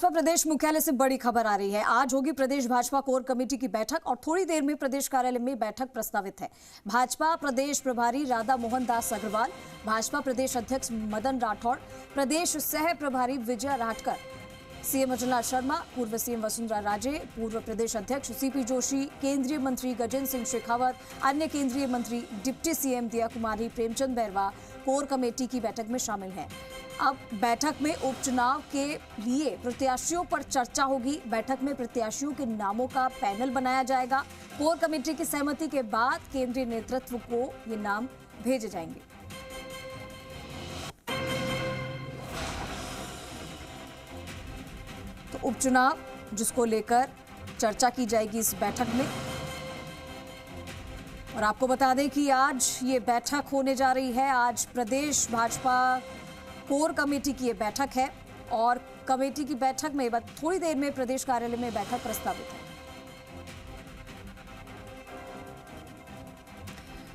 भाजपा प्रदेश मुख्यालय से बड़ी खबर आ रही है। आज होगी प्रदेश भाजपा कोर कमेटी की बैठक और थोड़ी देर में प्रदेश कार्यालय में बैठक प्रस्तावित है। भाजपा प्रदेश प्रभारी राधा मोहन दास अग्रवाल, भाजपा प्रदेश अध्यक्ष मदन राठौड़, प्रदेश सह प्रभारी विजय राठकर, सीएम अजयलाल शर्मा, पूर्व सीएम वसुंधरा राजे, पूर्व प्रदेश अध्यक्ष सीपी जोशी, केंद्रीय मंत्री गजेंद्र सिंह शेखावत, अन्य केंद्रीय मंत्री, डिप्टी सीएम दिया कुमारी, प्रेमचंद बैरवा कोर कमेटी की बैठक में शामिल हैं। अब बैठक में उपचुनाव के लिए प्रत्याशियों पर चर्चा होगी। बैठक में प्रत्याशियों के नामों का पैनल बनाया जाएगा। कोर कमेटी की सहमति के बाद केंद्रीय नेतृत्व को ये नाम भेजे जाएंगे। तो उपचुनाव जिसको लेकर चर्चा की जाएगी इस बैठक में। और आपको बता दें कि आज ये बैठक होने जा रही है। आज प्रदेश भाजपा कोर कमेटी की ये बैठक है और कमेटी की बैठक में थोड़ी देर में प्रदेश कार्यालय में बैठक प्रस्तावित है।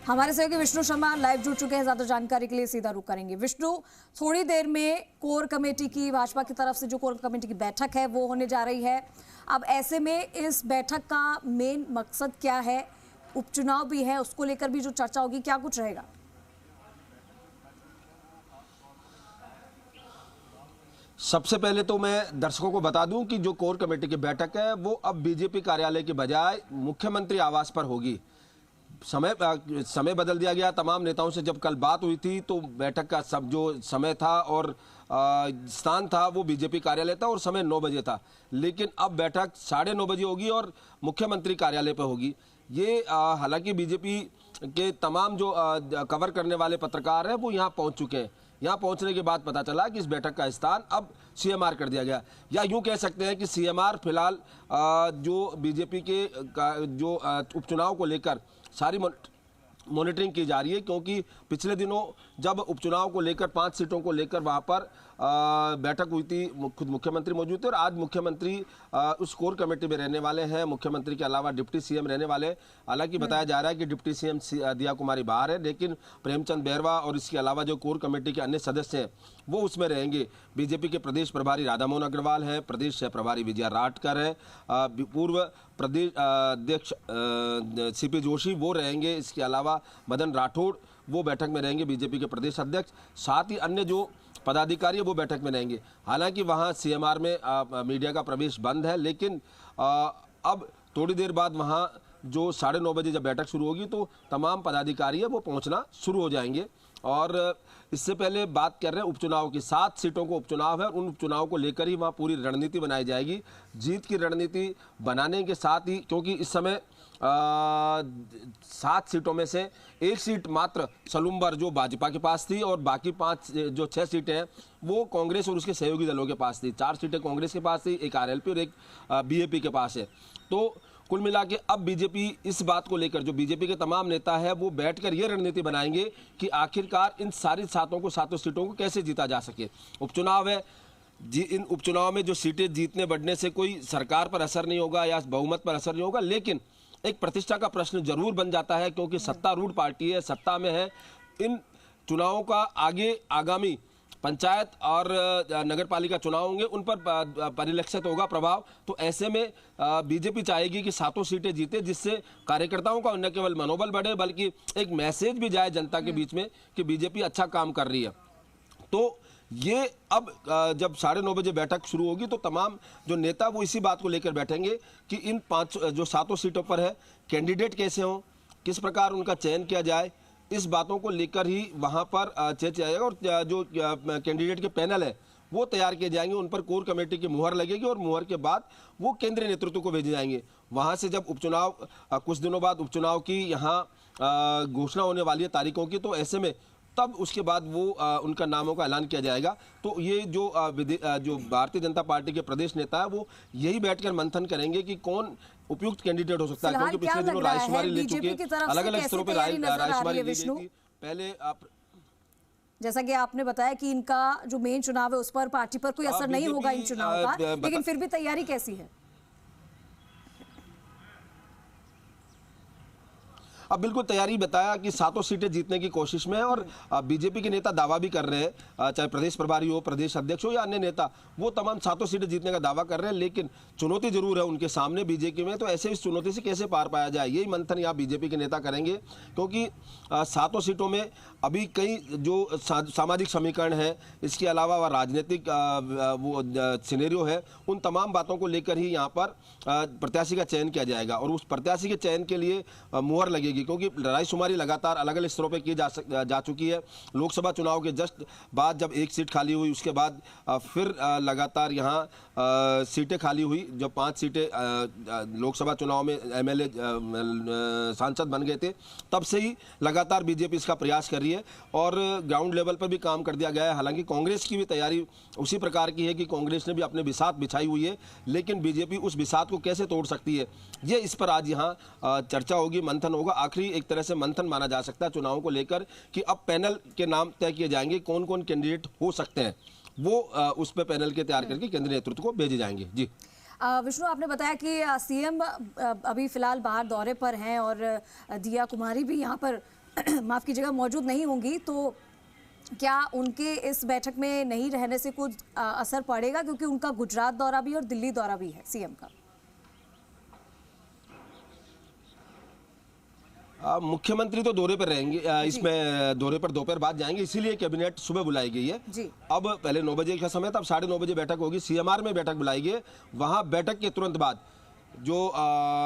हमारे सहयोगी विष्णु शर्मा लाइव जुड़ चुके हैं, ज्यादा जानकारी के लिए सीधा रुख करेंगे। विष्णु, थोड़ी देर में कोर कमेटी की, भाजपा की तरफ से जो कोर कमेटी की बैठक है वो होने जा रही है। अब ऐसे में इस बैठक का मेन मकसद क्या है? उपचुनाव भी है, उसको लेकर भी जो चर्चा होगी, क्या कुछ रहेगा? सबसे पहले तो मैं दर्शकों को बता दूं कि जो कोर कमेटी की बैठक है वो अब बीजेपी कार्यालय के बजाय मुख्यमंत्री आवास पर होगी। समय बदल दिया गया। तमाम नेताओं से जब कल बात हुई थी तो बैठक का सब जो समय था और स्थान था वो बीजेपी कार्यालय था और समय 9 बजे था, लेकिन अब बैठक 9:30 बजे होगी और मुख्यमंत्री कार्यालय पर होगी। ये हालांकि बीजेपी के तमाम जो कवर करने वाले पत्रकार हैं वो यहाँ पहुँच चुके हैं। यहाँ पहुंचने के बाद पता चला कि इस बैठक का स्थान अब सीएमआर कर दिया गया, या यूं कह सकते हैं कि सीएमआर फिलहाल जो बीजेपी के जो उपचुनाव को लेकर सारी मॉनिटरिंग की जा रही है, क्योंकि पिछले दिनों जब उपचुनाव को लेकर 5 सीटों को लेकर वहां पर बैठक हुई थी, खुद मुख्यमंत्री मौजूद थे और आज मुख्यमंत्री उस कोर कमेटी में रहने वाले हैं। मुख्यमंत्री के अलावा डिप्टी सीएम रहने वाले। हालांकि बताया जा रहा है कि डिप्टी सीएम दिया कुमारी बाहर है, लेकिन प्रेमचंद बैरवा और इसके अलावा जो कोर कमेटी के अन्य सदस्य हैं वो उसमें रहेंगे। बीजेपी के प्रदेश प्रभारी राधा मोहन अग्रवाल है, प्रदेश सह प्रभारी विजय राठकर है, पूर्व प्रदेश अध्यक्ष सीपी जोशी वो रहेंगे। इसके अलावा मदन राठौड़ वो बैठक में रहेंगे, बीजेपी के प्रदेश अध्यक्ष। साथ ही अन्य जो पदाधिकारी वो बैठक में रहेंगे। हालांकि वहां सीएमआर में मीडिया का प्रवेश बंद है, लेकिन अब थोड़ी देर बाद वहां जो 9:30 बजे जब बैठक शुरू होगी तो तमाम पदाधिकारी है वो पहुंचना शुरू हो जाएंगे। और इससे पहले बात कर रहे हैं उपचुनाव की। 7 सीटों को उपचुनाव है, उन उपचुनाव को लेकर ही वहाँ पूरी रणनीति बनाई जाएगी। जीत की रणनीति बनाने के साथ ही, क्योंकि इस समय 7 सीटों में से 1 सीट मात्र सलूम्बर जो भाजपा के पास थी और बाकी 6 सीटें हैं वो कांग्रेस और उसके सहयोगी दलों के पास थी। 4 सीटें कांग्रेस के पास थी, एक आरएलपी और एक बीएपी के पास है। तो कुल मिला के अब बीजेपी इस बात को लेकर, जो बीजेपी के तमाम नेता है वो बैठकर ये रणनीति बनाएंगे कि आखिरकार इन सारी सातों सीटों को कैसे जीता जा सके। उपचुनाव है, इन उपचुनाव में जो सीटें जीतने बढ़ने से कोई सरकार पर असर नहीं होगा या बहुमत पर असर नहीं होगा, लेकिन एक प्रतिष्ठा का प्रश्न जरूर बन जाता है, क्योंकि सत्तारूढ़ पार्टी है, सत्ता में है। इन चुनावों का आगामी पंचायत और नगर पालिका चुनाव होंगे, उन पर परिलक्षित होगा प्रभाव। तो ऐसे में बीजेपी चाहेगी कि 7 सीटें जीते, जिससे कार्यकर्ताओं का न केवल मनोबल बढ़े बल्कि एक मैसेज भी जाए जनता के बीच में कि बीजेपी अच्छा काम कर रही है। तो ये अब जब 9:30 बजे बैठक शुरू होगी तो तमाम जो नेता वो इसी बात को लेकर बैठेंगे कि इन 7 सीटों पर है कैंडिडेट कैसे हों, किस प्रकार उनका चयन किया जाए, इस बातों को लेकर ही वहां पर चर्चा जाएगा। और जो कैंडिडेट के पैनल है वो तैयार किए जाएंगे, उन पर कोर कमेटी की मुहर लगेगी और मुहर के बाद वो केंद्रीय नेतृत्व को भेजे जाएंगे। वहां से जब उपचुनाव कुछ दिनों बाद उपचुनाव की यहाँ घोषणा होने वाली है तारीखों की, तो ऐसे में तब उसके बाद वो उनका नामों का ऐलान किया जाएगा। तो ये जो भारतीय जनता पार्टी के प्रदेश नेता है वो यही बैठकर मंथन करेंगे कि कौन उपयुक्त कैंडिडेट हो सकता है, क्योंकि पिछले दिनों रायशुमारी ले चुके, अलग अलग स्तरों पर रायशुमारी ली गई थी। पहले जैसा कि आपने बताया कि इनका जो मेन चुनाव है उस पर पार्टी पर कोई असर नहीं होगा इन चुनाव का, लेकिन फिर भी तैयारी कैसी है? अब बिल्कुल तैयारी बताया कि 7 सीटें जीतने की कोशिश में है और बीजेपी के नेता दावा भी कर रहे हैं, चाहे प्रदेश प्रभारी हो, प्रदेश अध्यक्ष हो या अन्य नेता, वो तमाम 7 सीटें जीतने का दावा कर रहे हैं। लेकिन चुनौती जरूर है उनके सामने बीजेपी में, तो ऐसे इस चुनौती से कैसे पार पाया जाए, यही मंथन यहाँ बीजेपी के नेता करेंगे। क्योंकि 7 सीटों में अभी कई जो सामाजिक समीकरण है, इसके अलावा वह राजनीतिक वो सिनेरियो है, उन तमाम बातों को लेकर ही यहाँ पर प्रत्याशी का चयन किया जाएगा और उस प्रत्याशी के चयन के लिए मुहर लगेगी। क्योंकि रायशुमारी लगातार अलग अलग स्तरों पर की जा चुकी है। लोकसभा चुनाव के जस्ट बाद जब एक सीट खाली हुई, उसके बाद फिर लगातार यहाँ सीटें खाली हुई। जब 5 सीटें लोकसभा चुनाव में एमएलए सांसद बन गए थे, तब से ही लगातार बीजेपी इसका प्रयास कर रही है और ग्राउंड लेवल पर भी काम कर दिया गया है। हालांकि कांग्रेस की भी तैयारी उसी प्रकार की है कि कांग्रेस ने भी अपने बिसात बिछाई हुई है, लेकिन बीजेपी उस बिसात को कैसे तोड़ सकती है, ये इस पर आज यहाँ चर्चा होगी, मंथन होगा। आखिरी एक तरह से मंथन माना जा सकता है चुनाव को लेकर कि अब पैनल के नाम तय किए जाएंगे, कौन कौन कैंडिडेट हो सकते हैं, वो उस पर पैनल के तैयार करके केंद्रीय नेतृत्व को भेजे जाएंगे। जी विष्णु, आपने बताया कि सीएम अभी फिलहाल बाहर दौरे पर हैं और दिया कुमारी भी यहाँ पर माफ कीजिएगा मौजूद नहीं होंगी, तो क्या उनके इस बैठक में नहीं रहने से कुछ असर पड़ेगा, क्योंकि उनका गुजरात दौरा भी और दिल्ली दौरा भी है सीएम का? मुख्यमंत्री तो दौरे पर रहेंगे, इसमें दौरे पर दोपहर बाद जाएंगे, इसीलिए कैबिनेट सुबह बुलाई गई है जी। अब पहले 9 बजे का समय था, अब 9:30 बजे बैठक होगी। सीएमआर में बैठक बुलाई गई है। वहां बैठक के तुरंत बाद जो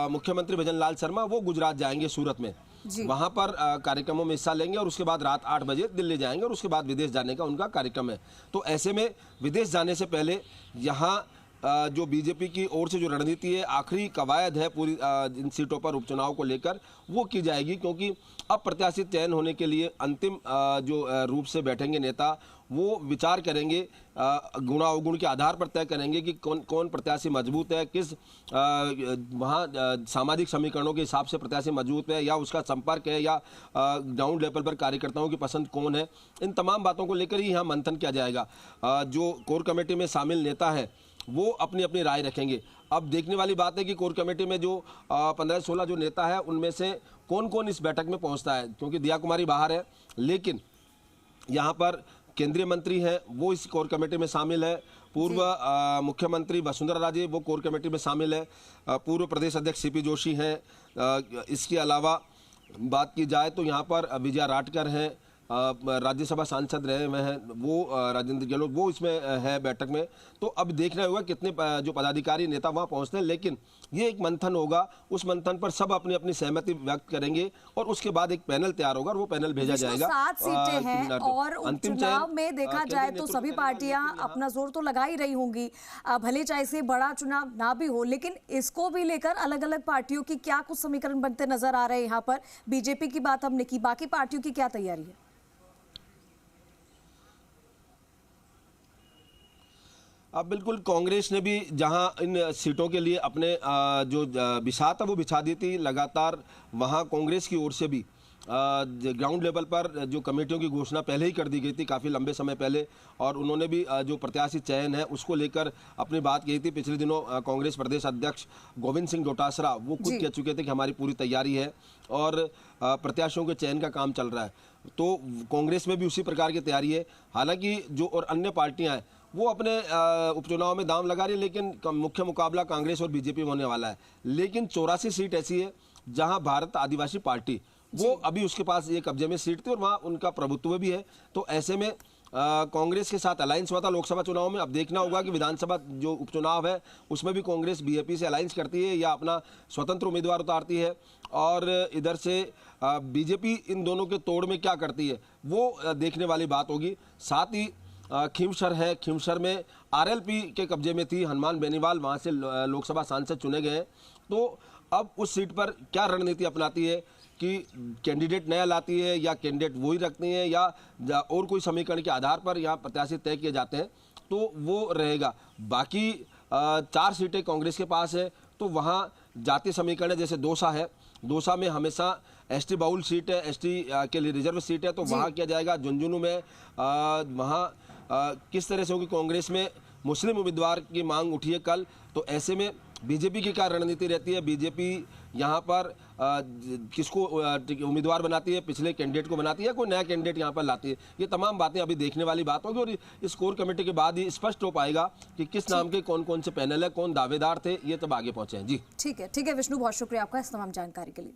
मुख्यमंत्री भजन लाल शर्मा वो गुजरात जाएंगे, सूरत में वहां पर कार्यक्रमों में हिस्सा लेंगे और उसके बाद रात 8 बजे दिल्ली जाएंगे और उसके बाद विदेश जाने का उनका कार्यक्रम है। तो ऐसे में विदेश जाने से पहले यहाँ जो बीजेपी की ओर से जो रणनीति है, आखिरी कवायद है पूरी इन सीटों पर उपचुनाव को लेकर, वो की जाएगी। क्योंकि अब प्रत्याशी चयन होने के लिए अंतिम जो रूप से बैठेंगे नेता, वो विचार करेंगे, गुण अवगुण के आधार पर तय करेंगे कि कौन कौन प्रत्याशी मजबूत है, किस वहाँ सामाजिक समीकरणों के हिसाब से प्रत्याशी मजबूत है, या उसका संपर्क है, या ग्राउंड लेवल पर कार्यकर्ताओं की पसंद कौन है। इन तमाम बातों को लेकर ही यहाँ मंथन किया जाएगा। जो कोर कमेटी में शामिल नेता है वो अपनी अपनी राय रखेंगे। अब देखने वाली बात है कि कोर कमेटी में जो 15-16 जो नेता है, उनमें से कौन कौन इस बैठक में पहुंचता है। क्योंकि दिया कुमारी बाहर है, लेकिन यहाँ पर केंद्रीय मंत्री हैं, वो इस कोर कमेटी में शामिल है। पूर्व मुख्यमंत्री वसुंधरा राजे वो कोर कमेटी में शामिल है। पूर्व प्रदेश अध्यक्ष सीपी जोशी हैं। इसके अलावा बात की जाए तो यहाँ पर विजया राटकर हैं, राज्यसभा सांसद रहे हुए हैं, वो राजेंद्र गहलोत वो इसमें है बैठक में। तो अब देखना होगा कितने जो पदाधिकारी नेता वहां पहुंचते हैं, लेकिन ये एक मंथन होगा। उस मंथन पर सब अपनी अपनी सहमति व्यक्त करेंगे और उसके बाद एक पैनल तैयार होगा और वो पैनल भेजा जाएगा। 7 सीटें हैं और उपचुनाव में देखा जाए तो सभी पार्टियां अपना जोर तो लगा ही रही होंगी, भले चाहे से बड़ा चुनाव ना भी हो, लेकिन इसको भी लेकर अलग अलग पार्टियों की क्या कुछ समीकरण बनते नजर आ रहे हैं। यहाँ पर बीजेपी की बात हमने की, बाकी पार्टियों की क्या तैयारी है? अब बिल्कुल कांग्रेस ने भी जहां इन सीटों के लिए अपने जो बिसात है वो बिछा दी थी, लगातार वहां कांग्रेस की ओर से भी ग्राउंड लेवल पर जो कमेटियों की घोषणा पहले ही कर दी गई थी काफ़ी लंबे समय पहले, और उन्होंने भी जो प्रत्याशी चयन है उसको लेकर अपनी बात कही थी। पिछले दिनों कांग्रेस प्रदेश अध्यक्ष गोविंद सिंह डोटासरा वो खुद कह चुके थे कि हमारी पूरी तैयारी है और प्रत्याशियों के चयन का काम चल रहा है। तो कांग्रेस में भी उसी प्रकार की तैयारी है। हालांकि जो और अन्य पार्टियां हैं वो अपने उपचुनाव में दांव लगा रही है, लेकिन मुख्य मुकाबला कांग्रेस और बीजेपी में होने वाला है। लेकिन 84 सीट ऐसी है जहां भारत आदिवासी पार्टी वो अभी उसके पास ये कब्जे में सीट थी और वहां उनका प्रभुत्व भी है। तो ऐसे में कांग्रेस के साथ अलायंस हुआ था लोकसभा चुनाव में। अब देखना होगा कि विधानसभा जो उपचुनाव है उसमें भी कांग्रेस बीजेपी से अलायंस करती है या अपना स्वतंत्र उम्मीदवार उतारती है, और इधर से बीजेपी इन दोनों के तोड़ में क्या करती है वो देखने वाली बात होगी। साथ ही खीमसर है, खीमसर में आरएलपी के कब्जे में थी, हनुमान बेनीवाल वहां से लोकसभा सांसद चुने गए हैं। तो अब उस सीट पर क्या रणनीति अपनाती है कि कैंडिडेट नया लाती है या कैंडिडेट वही रखती है या और कोई समीकरण के आधार पर यहाँ प्रत्याशी तय किए जाते हैं, तो वो रहेगा। बाकी 4 सीटें कांग्रेस के पास है, तो वहाँ जातीय समीकरण है, जैसे दौसा है, दौसा में हमेशा एसटी बाउल सीट है, एसटी के लिए रिजर्व सीट है, तो वहाँ किया जाएगा। झुंझुनू में वहाँ किस तरह से होगी, कांग्रेस में मुस्लिम उम्मीदवार की मांग उठी है कल, तो ऐसे में बीजेपी की क्या रणनीति रहती है, बीजेपी यहाँ पर किसको उम्मीदवार बनाती है, पिछले कैंडिडेट को बनाती है, कोई नया कैंडिडेट यहाँ पर लाती है, ये तमाम बातें अभी देखने वाली बात होगी। और इस कोर कमेटी के बाद ही स्पष्ट हो पाएगा कि किस नाम के कौन कौन से पैनल है, कौन दावेदार थे, ये तब आगे पहुंचे हैं। जी ठीक है विष्णु, बहुत शुक्रिया आपका इस तमाम जानकारी के लिए।